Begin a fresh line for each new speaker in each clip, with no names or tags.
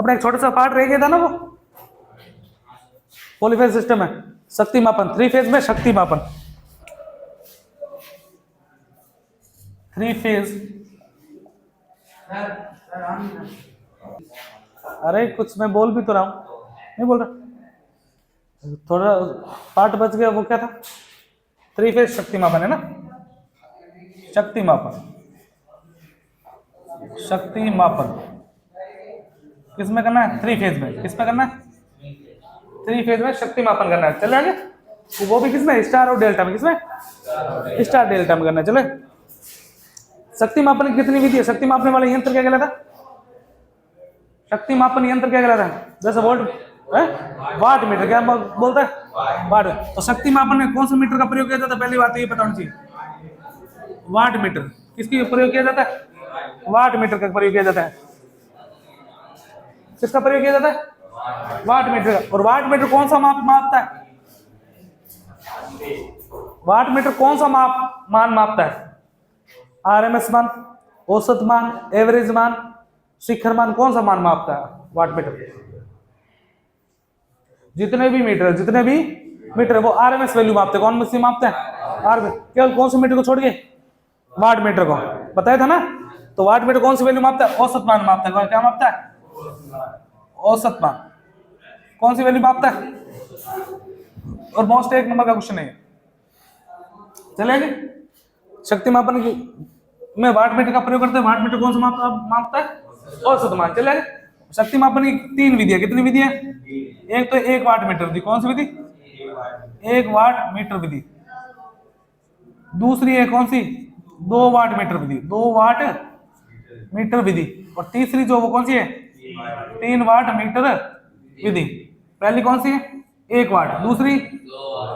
अपना एक छोटा सा पार्ट रह गया था ना, वो पॉलीफेज सिस्टम है, शक्ति मापन, 3 फेज में शक्ति मापन, 3 फेज। अरे कुछ मैं बोल भी तो रहा हूं, नहीं बोल रहा, थोड़ा पार्ट बच गया, वो क्या था, 3 फेज शक्ति मापन है ना, शक्ति मापन, शक्ति मापन किस में करना है, 3 फेज में। किस में करना है, 3 फेज में शक्ति मापन करना है। चले आगे, वो भी किसमें, स्टार और डेल्टा में। किसमें, स्टार डेल्टा में करना है। चले, शक्ति मापन की कितनी विधि है, शक्ति मापने वाला यंत्र क्या कहलाता है, शक्ति मापन यंत्र क्या कहलाता है, जैसे वोल्ट वाट मीटर, क्या बोलता है, वाट। तो शक्ति मापन में कौन सा मीटर का प्रयोग किया जाता है, पहली बात तो ये पता होनी चाहिए, वाट मीटर। किसकी प्रयोग किया जाता है, वाट मीटर का प्रयोग किया जाता है। किसका प्रयोग किया जाता है, वाट मीटर का। और वाट मीटर कौन सा मापता है, वाट मीटर कौन सा मान मापता है, आरएमएस मान, औसत मान, एवरेज मान, शिखर मान, कौन सा मान मापता है वाट मीटर। जितने भी मीटर वो आरएमएस वैल्यू मापते हैं। कौन सी मापते हैं, आरएमएस। केवल कौन से मीटर को छोड़ के, वाट मीटर को, बताया था ना। तो वाट मीटर कौन सी वैल्यू मापता है, औसत मान मापता है। क्या मापता है, औसत मान। कौन सी वैल्यू मापता है, और मोस्ट 1 नंबर का क्वेश्चन है। चलेंगे, शक्ति मापन की में वाट मीटर का प्रयोग करते हैं। वाट मीटर कौन सा मापता है, औसत मान। चलेंगे, शक्ति मापन की 3 विधि है। कितनी विधि है, एक तो 1 वाट मीटर विधि। कौन सी विधि, 1 वाट मीटर विधि। दूसरी है कौन सी, 2 वाट मीटर विधि, 2 वाट मीटर विधि। और तीसरी जो वो कौन सी है, 3 वाट मीटर विधि। पहली कौन सी है, 1 वाट, दूसरी,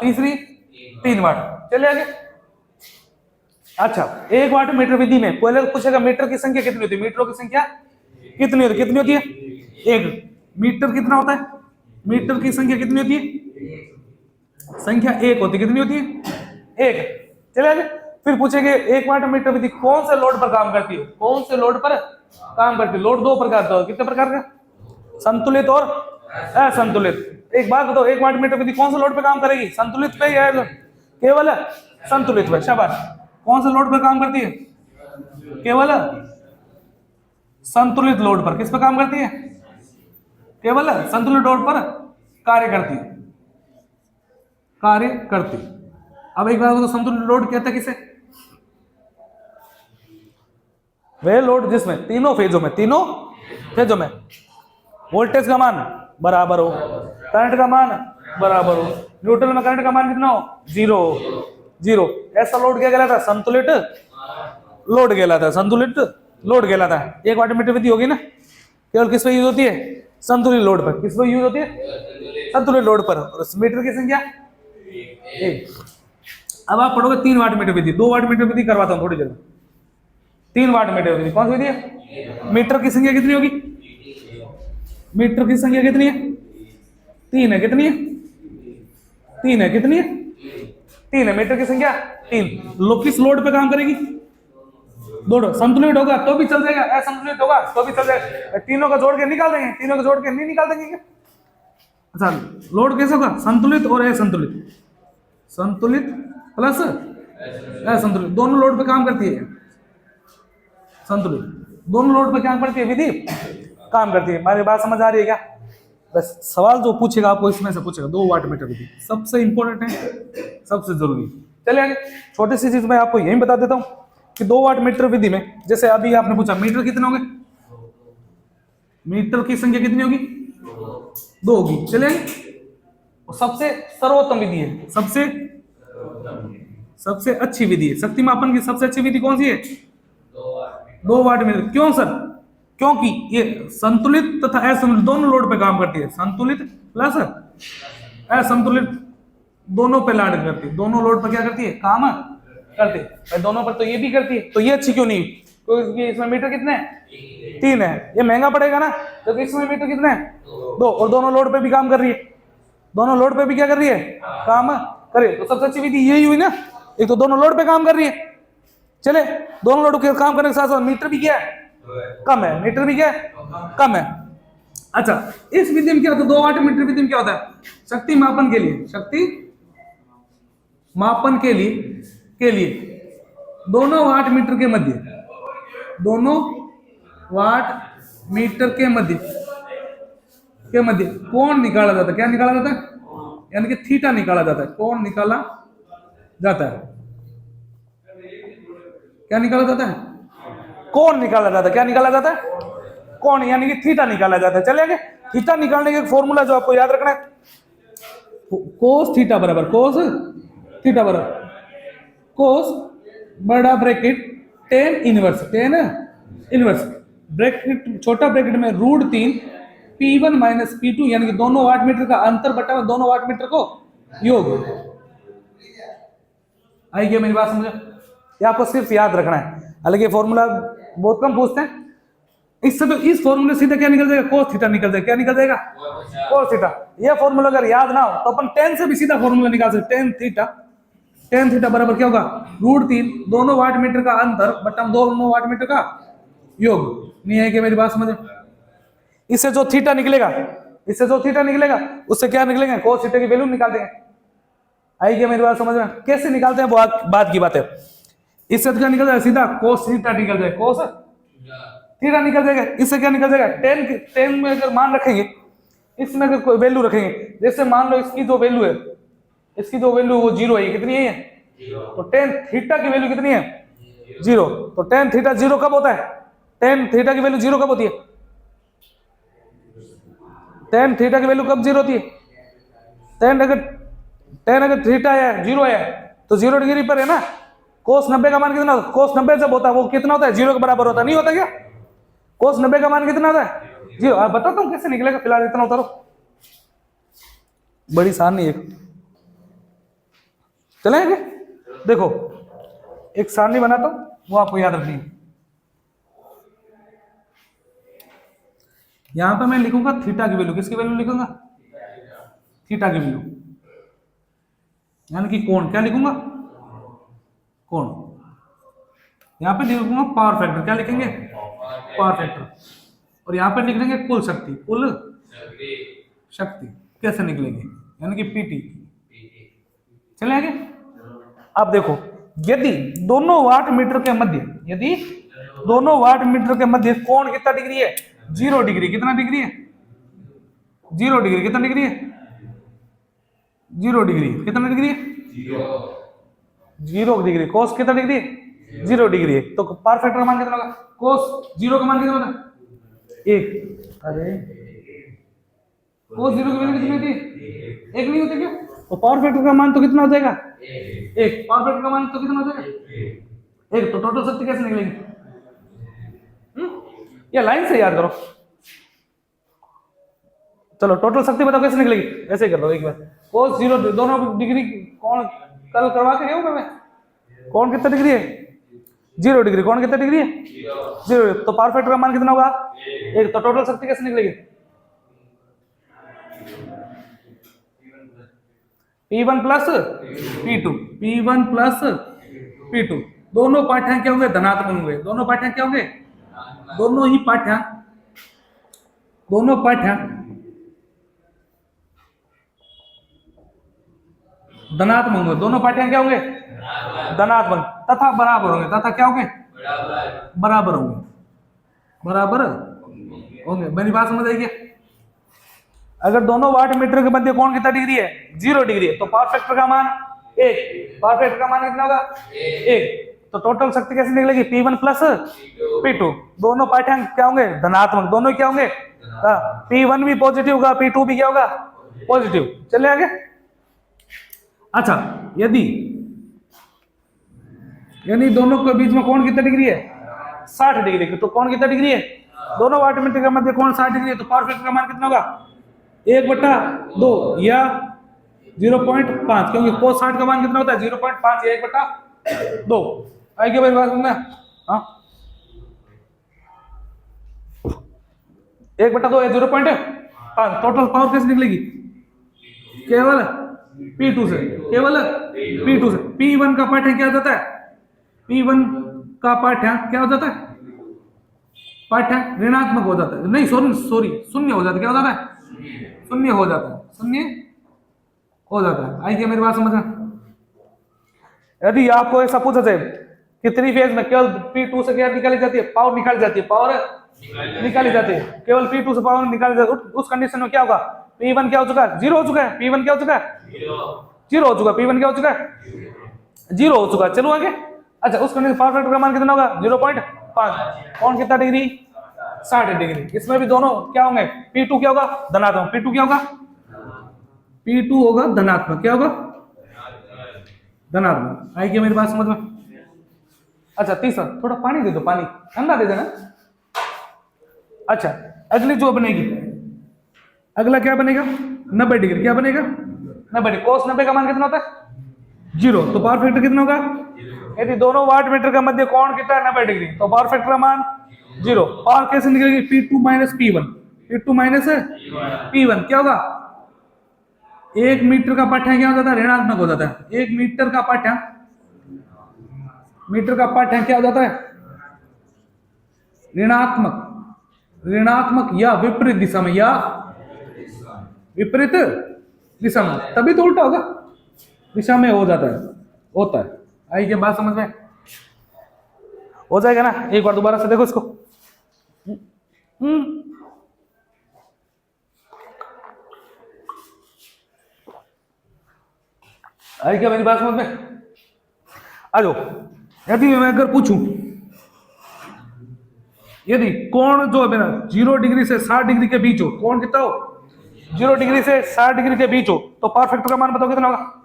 तीसरी 3 वाट। चलिए आगे। अच्छा, 1 वाट मीटर विधि में पहले पूछेगा मीटर की संख्या कितनी होती है, मीटरों की संख्या कितनी होती है, 1 मीटर कितना होता है, मीटर की संख्या कितनी होती है, संख्या 1 होती है। कितनी होती है, 1। चलिए आगे। फिर पूछेंगे 1 वाट मीटर विधि कौन से लोड पर काम करती है, कौन से लोड पर काम करती है। लोड 2 प्रकार का, कितने प्रकार का, संतुलित और असंतुलित। एक बात बताओ, 1 वाट मीटर विधि कौन से लोड पे काम करेगी, संतुलित पे या केवल संतुलित पे। शाबाश। कौन से लोड पर काम करती है, केवल संतुलित लोड पर। किस पर काम करती है, केवल संतुलित लोड पर कार्य करती। अब एक बार तो संतुलित लोड कहते हैं किसे, वह लोड जिसमें तीनों फेजों में वोल्टेज का मान बराबर हो, करंट का मान बराबर हो, न्यूट्रल में करंट का मान कितना हो, 0। ऐसा लोड क्या कहलाता है, संतुलित लोड कहलाता है, संतुलित लोड कहलाता है। 1 वाट मीटर विधि होगी ना, केवल किस पे यूज होती है, संतुलित लोड पर। किस पे यूज होती है, संतुलित लोड पर। और मीटर की संख्या 1। अब आप पढ़ोगे 3 वाट मीटर विधि। 2 वाट मीटर विधि करवाता हूं थोड़ी देर में। 3 वाट मीटर विधि कौन सी विधि है, मीटर की संख्या कितनी होगी, मीटर की संख्या कितनी है, 3 है। कितनी है, 3 है। कितनी है, 3 है। मीटर की संख्या 3। किस लोड पे काम करेगी, दोनों। संतुलित होगा तो भी चल जाएगा, असंतुलित होगा तो भी चल जाएगा। तीनों का जोड़ के निकाल देंगे, तीनों का जोड़ के नहीं निकाल देंगे क्या। अच्छा, लोड कैसे होगा, संतुलित और असंतुलित, संतुलित प्लस असंतुलित, दोनों लोड पे काम करती है। संतुलित दोनों लोड पे क्या करती है, विधि काम करती है। हमारी बात समझ आ रही है क्या। बस सवाल जो पूछेगा आपको इसमें से पूछेगा, 2 वाट मीटर विधि सबसे इंपॉर्टेंट है, सबसे जरूरी। चलिए आगे, छोटी सी चीज मैं आपको यही बता देता हूं कि 2 वाट मीटर विधि में, जैसे अभी आपने पूछा मीटर कितने होंगे, मीटर की संख्या कितनी होगी, 2 होगी। चलिए, सबसे सर्वोत्तम विधि है, सबसे अच्छी विधि है, शक्ति मापन की सबसे अच्छी विधि कौन सी है, 2 वाट मीटर। क्यों सर, क्योंकि ये संतुलित तथा असंतुलित दोनों लोड पे काम करती है। संतुलित प्लस असंतुलित दोनों पे लाड करती है, दोनों लोड पर क्या करती है, काम करती है। दोनों पर तो ये भी करती है, तो ये अच्छी क्यों नहीं, क्योंकि इसमें मीटर कितने हैं, 3 है। ये महंगा पड़ेगा ना, क्योंकि इसमें मीटर कितने हैं, 2, और दोनों लोड पे भी काम कर रही है, दोनों लोड पे भी क्या कर रही है, काम करे। तो सबसे अच्छी विधि यही हुई ना, एक तो दोनों लोड पे काम कर रही है। चले, दोनों लोड के काम करने के साथ साथ मीटर भी क्या है, कम है, मीटर भी क्या है, कम है। अच्छा, इस विधि में क्या होता है, 2 वाट मीटर विधि में क्या होता है, शक्ति मापन के लिए, शक्ति मापन के लिए दोनों वाट मीटर के मध्य, दोनों वाट मीटर के मध्य कोण निकाला जाता है। क्या निकाला जाता है, यानी कि थीटा निकाला जाता है, कोण निकाला जाता है। क्या निकाला जाता है, कोण निकाला जाता है। क्या निकाला जाता है, कोण, यानी कि थीटा निकाला जाता है। चले आगे, थीटा निकालने का एक फॉर्मूला जो आपको याद रखना है, कोस थीटा बराबर कोस बड़ा ब्रैकेट टेन इनवर्स ब्रैकेट छोटा ब्रैकेट में √3 P1 माइनस P2, यानी कि दोनों वाट मीटर का अंतर बटा दोनों वाट मीटर को योग। आई क्या मेरी बात समझे, ये आपको सिर्फ याद रखना है। हालांकि ये फॉर्मूला बहुत कम पूछते हैं, इससे तो इस फॉर्मूले सीधे क्या निकल जाएगा, कोस थीटा निकल जाएगा। क्या निकल जाएगा, कोस थीटा। ये फॉर्मूला अगर याद ना हो तो अपन टेन से भी सीधा फॉर्मूला निकाल सकते हैं। टेन थीटा बराबर क्या होगा, √3 दोनों वाट मीटर का अंतर बटा दोनों वाट मीटर का योग। नहीं है कि मेरी बात समझे, इससे जो थीटा निकलेगा उससे क्या निकलेगा, कोस थीटा की वैल्यू निकाल देंगे। आई क्या मेरी बात समझ में, कैसे निकालते हैं वो बात की बात है। इससे क्या निकल जाएगा, सीधा कोस थीटा निकल जाएगा, कोस थीटा निकल जाएगा। इससे क्या निकल जाएगा, टेन में अगर मान रखेंगे, इसमें अगर कोई वैल्यू रखेंगे, जैसे मान लो इसकी जो वैल्यू है वो 0 है, कितनी है, तो टेन थीटा की वैल्यू कितनी है, 0। तो टेन थीटा 0 कब होता है, टेन थीटा की वैल्यू 0 कब होती है, टेन थीटा की वैल्यू कब 0 होती है, टेन अगर थीटा है 0 है तो 0 डिग्री पर है ना। कोस 90 का मान कितना होता है, कोस 90 जब होता है वो कितना होता है, 0 के बराबर होता है, नहीं होता क्या, कोस 90 का मान कितना होता है, 0। आप बताता हूँ कैसे निकलेगा, फिलहाल इतना उतारो, बड़ी आसान नहीं है। चलेंगे, देखो एक सारणी बनाता हूं, वो आपको याद रखनी है। यहां पर मैं लिखूंगा थीटा की वैल्यू, किसकी वैल्यू लिखूंगा, थीटा की वैल्यू, यानी कि कोण। क्या लिखूंगा, कोण। यहां पे लिखूंगा पावर फैक्टर, क्या लिखेंगे, पावर फैक्टर। और यहां पर लिख देंगे कुल शक्ति कैसे निकलेगी, यानी कि पीटी। चले आगे, अब देखो, यदि दोनों वाट मीटर के मध्य कोण कितना डिग्री है, 0 डिग्री। कितना डिग्री है, 0 डिग्री। कितना डिग्री है, 0 डिग्री। कितना डिग्री है, 0 डिग्री। कोस कितना डिग्री है, 0 डिग्री है। तो पावर फैक्टर का मान कितना होगा, कोस 0 का मान कितना होगा, 1। अरे कोस 0 की वैल्यू कितनी होती है, 1 नहीं होती क्या, तो पावर फैक्टर का मान तो कितना हो जाएगा, 1। पावर फैक्टर का मान तो कितना हो जाएगा, 1। तो टोटल शक्ति कैसे निकलेगी, या लाइन से याद करो। चलो टोटल शक्ति बताओ कैसे निकलेगी, ऐसे कर लो एक बार। कोस 0 दोनों डिग्री कौन कल करवा के गया मैं, कौन कितना डिग्री है, 0 डिग्री। कौन कितना डिग्री है, 0। तो पावर फैक्टर का मान कितना होगा, 1। तो टोटल शक्ति कैसे निकलेगी, P1 प्लस P2। दोनों पाठ्यांक क्या होंगे, धनात्मक होंगे। दोनों पाठ्यांक क्या होंगे, दोनों पाठ्यांक धनात्मक होंगे। दोनों पाठ्यांक क्या होंगे, धनात्मक तथा बराबर होंगे। तथा क्या होंगे, बराबर होंगे। मेरी बात समझ आई क्या, अगर दोनों वाट मीटर के मध्य कोण कितना डिग्री है, 0 डिग्री है, तो पावर फैक्टर का मान 1। पावर फैक्टर का मान कितना होगा, 1। तो टोटल शक्ति कैसे निकलेगी, P1 प्लस P2। दोनों पाठ्यांक क्या होंगे, धनात्मक। दोनों क्या होंगे, P1 भी पॉजिटिव होगा, P2 भी क्या होगा, पॉजिटिव। चले आगे। अच्छा, यानी दोनों के बीच में कोण कितना डिग्री है, 60 डिग्री। तो कोण कितना डिग्री है, दोनों वाट मीटर के मध्य कोण 60 डिग्री है। तो पावर फैक्टर का मान कितना होगा, 1/2 या 0.5, क्योंकि कोस 60 का मान कितना होता है, 0.5 या 1/2। आई क्या मेरी बात समझना, हाँ 1/2 या 0.5। टोटल पावर कैसे निकलेगी, केवल P2 से। P1 का पाठ्यांक क्या हो जाता है, P1 का पाठ्यांक क्या हो जाता है, पाठ्यांक ऋणात्मक हो जाता है, नहीं सॉरी शून्य हो जाता है। क्या हो जाता है? शून्य हो जाता है, शून्य हो जाता है। आई क्या मेरी बात समझ में? यदि आपको ऐसा पूछा जाए कि थ्री फेज में केवल P2 से क्या निकाली जाती है? पावर निकाली जाती है, पावर निकाली जाती है, केवल P2 से पावर निकाली जाती है, उस कंडीशन में क्या होगा? P1 क्या हो चुका है? 0 हो चुका है। P1 क्या हो चुका है? 0 हो चुका है। P1 क्या हो चुका है? 0 हो चुका है। चलो आगे। अच्छा, उस कंडीशन पावर फैक्टर का मान कितना होगा? 0.5। कौन कितना डिग्री? 60 डिग्री। इसमें भी दोनों क्या होंगे? P2 क्या होगा? धनात्मक। P2 क्या होगा? P2 होगा धनात्मक। क्या होगा? धनात्मक। आई क्या मेरी बात समझ में? अच्छा, तीसरा, थोड़ा पानी दे दो, पानी ठंडा दे देना। अच्छा, अगली जो बनेगी, अगला क्या बनेगा? 90 डिग्री। क्या बनेगा? 90 डिग्री। कोस 90 का मान कितना होता है? 0। तो पावर फैक्टर कितना होगा? यदि दोनों वाट मीटर का मध्य कोण कितना है? 90 डिग्री, तो पावर फैक्टर का मान 0। पावर कैसे निकलेगी? P2 minus P1। P2 minus P1 क्या होगा? 1 मीटर का पाठ्यांक क्या हो जाता है? ऋणात्मक हो जाता है। 1 मीटर का पाठ्यांक, मीटर का पाठ्यांक क्या हो जाता है? ऋणात्मक। ऋणात्मक या विपरीत दिशा में, या विपरीत दिशा में, तभी तो उल्टा होगा, दिशा में हो जाता है, होता है। आई क्या बात समझ में? हो जाएगा ना? एक बार दोबारा से देखो इसको। आई क्या मेरी बात समझ में? आ जाओ। यदि मैं अगर पूछूं, यदि कोण जो है मेरा 0 डिग्री से 60 डिग्री के बीच हो, कोण कितना हो? 0 डिग्री से 60 डिग्री के बीच हो, तो पावर फैक्टर का मान बताओ कितना होगा?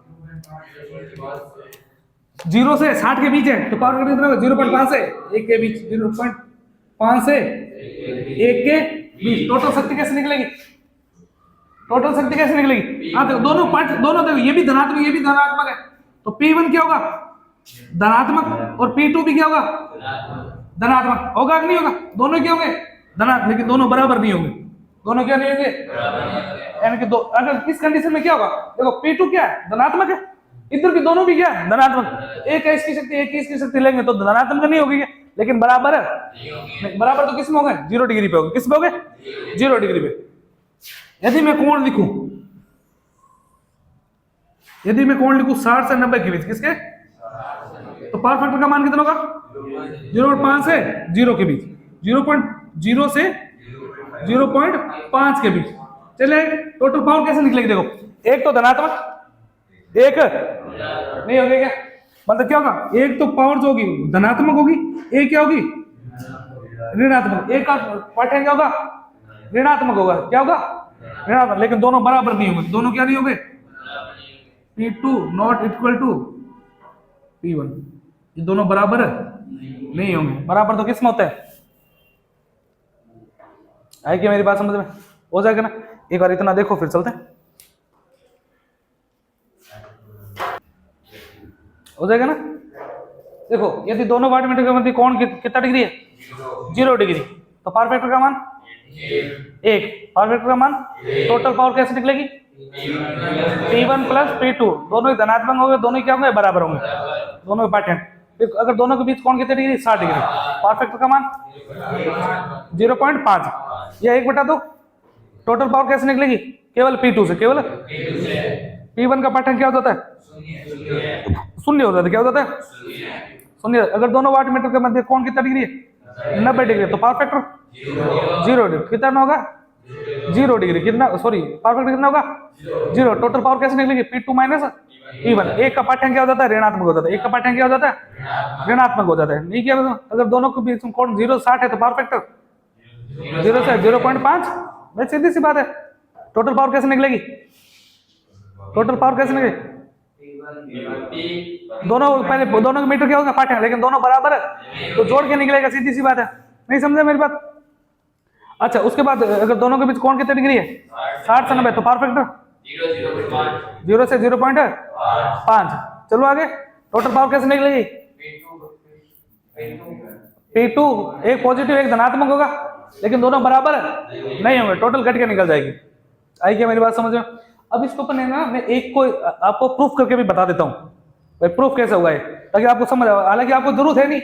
0 से 60 के बीच है, तो पावर फैक्टर कितना होगा? 0.5 से 1 के बीच, 0.5 से 1 के बीच। टोटल शक्ति कैसे निकलेगी? टोटल शक्ति कैसे निकलेगी? हाँ देखो, दोनों पार्ट, दोनों देखो, ये भी धनात्मक, ये भी धनात्मक है, तो P1 क्या होगा? धनात्मक, और P2 भी क्या होगा? धनात्मक। होगा कि नहीं होगा? दोनों क्या होंगे? धनात्मक, लेकिन दोनों बराबर नहीं होंगे। दोनों क्या नहीं होंगे? यानी कि दो, अगर इस कंडीशन में क्या होगा? देखो, P2 क्या है? धनात्मक है, इधर भी दोनों भी क्या है? धनात्मक। एक है इसकी शक्ति, एक इसकी शक्ति लेंगे तो धनात्मक नहीं होगी, लेकिन बराबर है। बराबर तो किस में हो गए? 0 डिग्री पे हो गए। किस पे हो गए? 0 डिग्री पे। यदि मैं कोण लिखूं, यदि मैं कोण लिखूं 60 से 90 के बीच, किसके? तो पावर फैक्टर का मान कितना होगा? 0.5 से 0 के बीच, 0.0 से 0.5 के बीच। चले, टोटल पावर कैसे निकलेगी? देखो, एक तो धनात्मक, एक नहीं होगी क्या? मतलब क्या होगा? एक तो पावर जो होगी धनात्मक होगी, एक क्या होगी? ऋणात्मक। एक का पाठ्यांक क्या होगा? ऋणात्मक होगा। क्या होगा? ऋणात्मक। लेकिन दोनों बराबर नहीं होंगे। दोनों क्या नहीं होंगे? P2 not equal to P1। ये दोनों बराबर नहीं होंगे। बराबर तो किस में होता है? आई क्या मेरी बात समझ में? हो जाएगा ना? एक बार इतना देखो, फिर चलते हैं। हो जाएगा ना? देखो, यदि दोनों वाट मीटर के मध्य कोण कितना डिग्री है? 0 डिग्री, तो पावर फैक्टर का मान 1। पावर फैक्टर का मान, टोटल पावर कैसे निकलेगी? P1 प्लस P2, दोनों ही धनात्मक होंगे, दोनों ही क्या होंगे? बराबर होंगे, दोनों के पाठ्यांक। अगर दोनों के बीच कोण कितने डिग्री? 60 डिग्री। पावर फैक्टर का मान 0.5 या 1/2। टोटल पावर कैसे निकलेगी? केवल P2 से, केवल P1 का पाठ्यांक क्या हो जाता है? शून्य हो जाता है। क्या हो जाता है? शून्य। अगर दोनों वाट मीटर के मध्य कोण कितना डिग्री है? 90 डिग्री। तो पावर फैक्टर 0 डिग्री। कितना होगा? 0 डिग्री। कितना, सॉरी, पावर फैक्टर कितना होगा? 0। टोटल पावर कैसे निकलेगी? P2 minus P1। एक का पाठ्यांक क्या हो जाता है? ऋणात्मक हो जाता है। एक का पाठ्यांक क्या हो जाता है? ऋणात्मक हो जाता है। नहीं क्या? अगर दोनों के बीच कोण 0.60 है, तो पावर फैक्टर 0 से 0.5। भाई सीधी सी बात है। टोटल पावर कैसे निकलेगी? टोटल पावर कैसे निकलेगी? दोनों पहले, दोनों के मीटर क्या होगा? पाठ्यांक, लेकिन दोनों बराबर है, तो जोड़ के निकलेगा। सीधी सी बात है। नहीं समझे मेरी बात? अच्छा, उसके बाद अगर दोनों के बीच कोण कितने डिग्री है? 60 से 90, तो पावर फैक्टर 0 से 0.5। चलो आगे। टोटल पावर कैसे निकलेगी? P2 एक पॉजिटिव एक धनात्मक होगा, लेकिन दोनों बराबर नहीं होंगे, टोटल कट के निकल जाएगी। आई क्या मेरी बात समझ में? अब इसको अपन है ना, मैं एक को आपको प्रूफ करके भी बता देता हूँ, भाई प्रूफ कैसे होगा ये, ताकि आपको समझ आए। हालांकि आपको जरूरत है नहीं,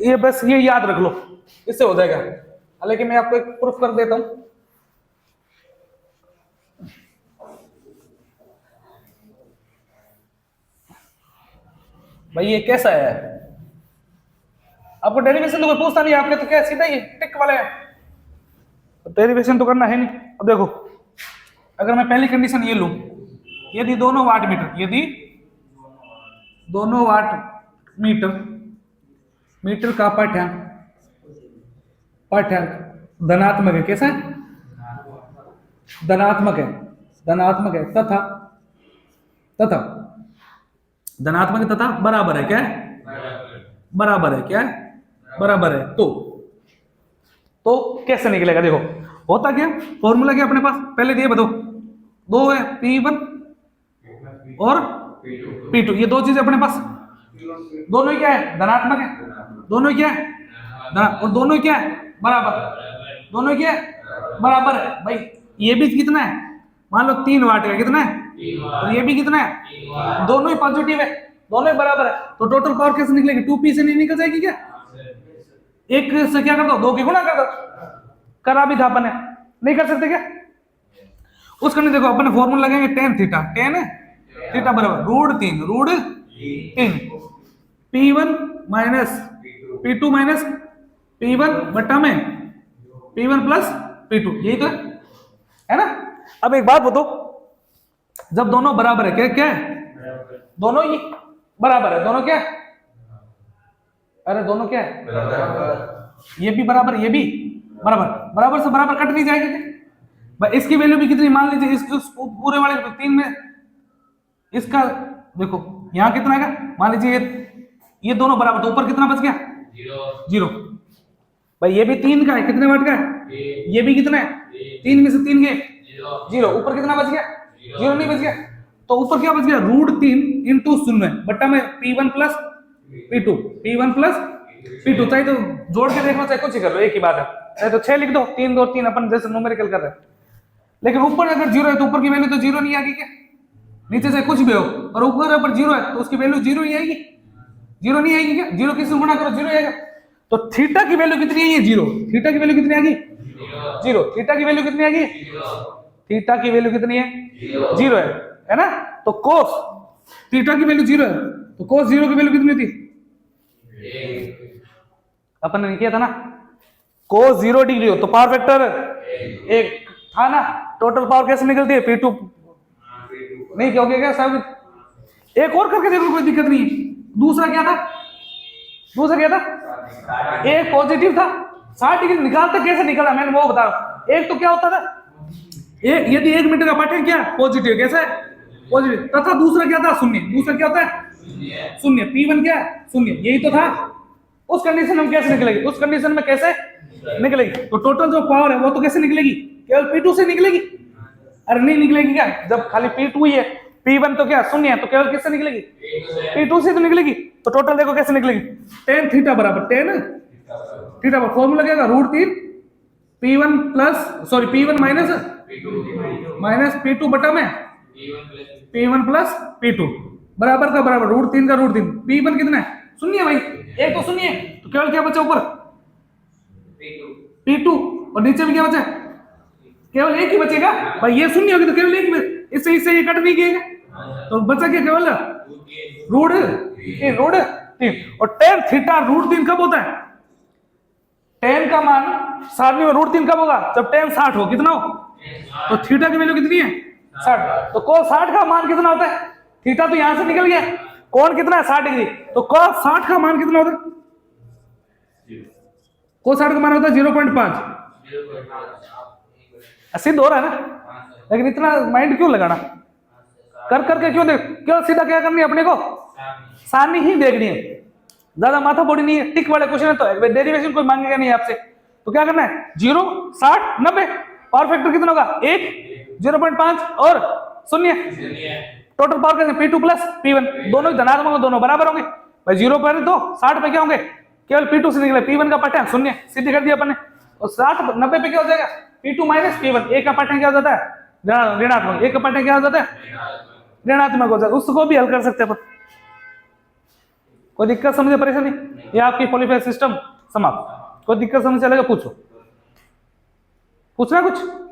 ये बस ये याद रख लो, इससे हो जाएगा। हालांकि मैं आपको एक प्रूफ कर देता हूं। भाई ये कैसा है, आपको डेरिवेशन तो कोई पूछता नहीं, आपने तो क्या सीधा ही टिक वाले है, तो डेरिवेशन तो करना है नहीं। अब देखो अगर मैं पहली कंडीशन ये लूं, यदि दोनों वाट मीटर, यदि दोनों वाट मीटर का पाठ्यांक धनात्मक है, कैसा है, धनात्मक है तथा धनात्मक है तथा बराबर है, क्या है, बराबर है, क्या है, बराबर है, तो कैसे निकलेगा, देखो होता क्या, फॉर्मूला क्या अपने पास पहले दिए, बताओ, दो है P1 और P2, ये दो चीजें अपने पास, दोनों ही क्या है, धनात्मक है, दोनों ही क्या है, और दोनों ही क्या है, बराबर, दोनों ही क्या है, बराबर है। भाई ये भी कितना है, मान लो 3 वाट का, कितना है, और ये भी कितना है, दोनों ही पॉजिटिव है, दोनों ही बराबर है, तो टोटल पावर कैसे निकलेगी, 2P से नहीं निकल जाएगी क्या, एक से क्या कर दो, 2 की गुणा कर दो, करा भी था अपन ने, नहीं कर सकते क्या, उसका नहीं, देखो अपन फॉर्मूला लगाएंगे tan थीटा बराबर √3 P1 minus P2 minus P1 बट्टा में P1 प्लस P2, यही तो है ना। अब एक बात बताओ, जब दोनों बराबर है, क्या क्या है, दोनों ही बराबर है, दोनों क्या है, अरे दोनों क्या है, ये भी बराबर, ये भी बराबर, बराबर से बराबर कट नहीं जाएगी क्या, इसकी वैल्यू भी कितनी, मान लीजिए इस पूरे वाले 3 में इसका देखो यहाँ कितना है, मान लीजिए ये दोनों बराबर, तो ऊपर कितना बच गया, 0। भाई ये भी 3 का है, कितने वाट का है, ये भी कितना है, 3 में से 3 गए 0, ऊपर कितना बच गया, 0 नहीं बच गया, तो ऊपर क्या बच गया, √3 इंटू 0 बट्टा में P1 प्लस P2, चाहे तो जोड़ के देख लो, चाहे कुछ ही कर लो, एक ही बात है, चाहे तो 6 लिख दो, 3 2 3 अपन जैसे न्यूमेरिकल कर रहे हैं, लेकिन ऊपर अगर 0 है तो ऊपर की वैल्यू तो 0 नहीं आएगी क्या, नीचे से कुछ भी हो, और ऊपर अगर 0 है तो उसकी वैल्यू 0 ही आएगी, 0 नहीं आएगी क्या, 0 किससे गुणा करो 0 आएगा, तो थीटा की वैल्यू कितनी है, 0, थीटा की वैल्यू कितनी आ गई, 0, थीटा की वैल्यू कितनी आ गई, थीटा की वैल्यू कितनी है, 0 है ना, तो कोस थीटा की वैल्यू 0 है, तो कोस 0 की वैल्यू कितनी थी, अपन ने किया था ना, कोस 0 डिग्री हो तो पावर फैक्टर 1 था ना, टोटल पावर कैसे निकलती है, P2 नहीं, क्योंकि क्या सब एक और करके देखो, कोई दिक्कत नहीं, दूसरा क्या था, एक पॉजिटिव था, 60 डिग्री निकालते कैसे निकला, मैंने वो बता रहा हूं, एक तो क्या होता था, एक यदि 1 मीटर का पाठ्यांक क्या पॉजिटिव, कैसा है, पॉजिटिव, तथा दूसरा क्या था, शून्य, दूसरा क्या होता है, शून्य, P1 क्या है, शून्य, यही तो था, उस कंडीशन में कैसे निकलेगी, उस कंडीशन में कैसे निकलेगी, तो टोटल जो पावर है वो तो कैसे निकलेगी, केवल P2 से निकलेगी, अरे नहीं निकलेगी क्या, जब खाली P2 ही है, P1 तो क्या शून्य है, तो केवल किससे निकलेगी, P2 से तो निकलेगी, तो टोटल देखो कैसे निकलेगी, tan थीटा बराबर tan थीटा पर फॉर्मूला क्या है, √3 P1 plus P1 minus P2 बटा में P1 प्लस P2 बराबर का बराबर √3 का √3, P1 कितना है, शून्य भाई, एक तो शून्य है, तो केवल क्या बचा ऊपर, P2, और नीचे भी क्या बचा, केवल एक ही बचेगा भाई, ये शून्य होगी तो केवल एक ही, इससे ये कट नहीं किएगा, तो बचा क्या, केवल √3, और tan थीटा √3 कब होता है, tan का मान सारणी में √3 कब होगा, जब tan 60 हो, कितना हो, तो थीटा की वैल्यू कितनी है, 60, तो cos 60 का मान कितना होता है, थीटा तो यहां से निकल गया, कौन कितना है 60 डिग्री, तो cos 60 का मान कितना होता है, cos 60 का मान होता है 0.5, सिद्ध हो रहा है ना, लेकिन इतना माइंड क्यों लगाना, कर करके क्यों देख, क्यों सीधा क्या करनी है अपने को, सारणी ही देखनी है, ज्यादा माथा बोड़ी नहीं है, टिक वाले क्वेश्चन है तो डेरिवेशन कोई मांगेगा नहीं आपसे, तो क्या करना है, 0 60 90, पावर फैक्टर कितना होगा, 1 0.5 और 0, टोटल पावर कैसे, P2 प्लस P1, दोनों धनात्मक होंगे, दोनों बराबर होंगे भाई, 0 पर तो 60 पे क्या होंगे, केवल P2 से निकले, P1 का पाठ्यांक 0 सीधे कर दिया अपन ने, और 60 90 पे क्या हो जाएगा, P2 माइनस P1, एक का पाठ्यांक क्या हो जाता है, ऋणात्मक, एक का पाठ्यांक क्या हो जाता है, ऋणात्मक हो जाता है, उसको भी हल कर सकते हैं अपन, कोई दिक्कत समझे, परेशानी, ये आपकी क्वालिफायर सिस्टम समाप्त, कोई दिक्कत समझ चलेगा पूछो। पूछना कुछ?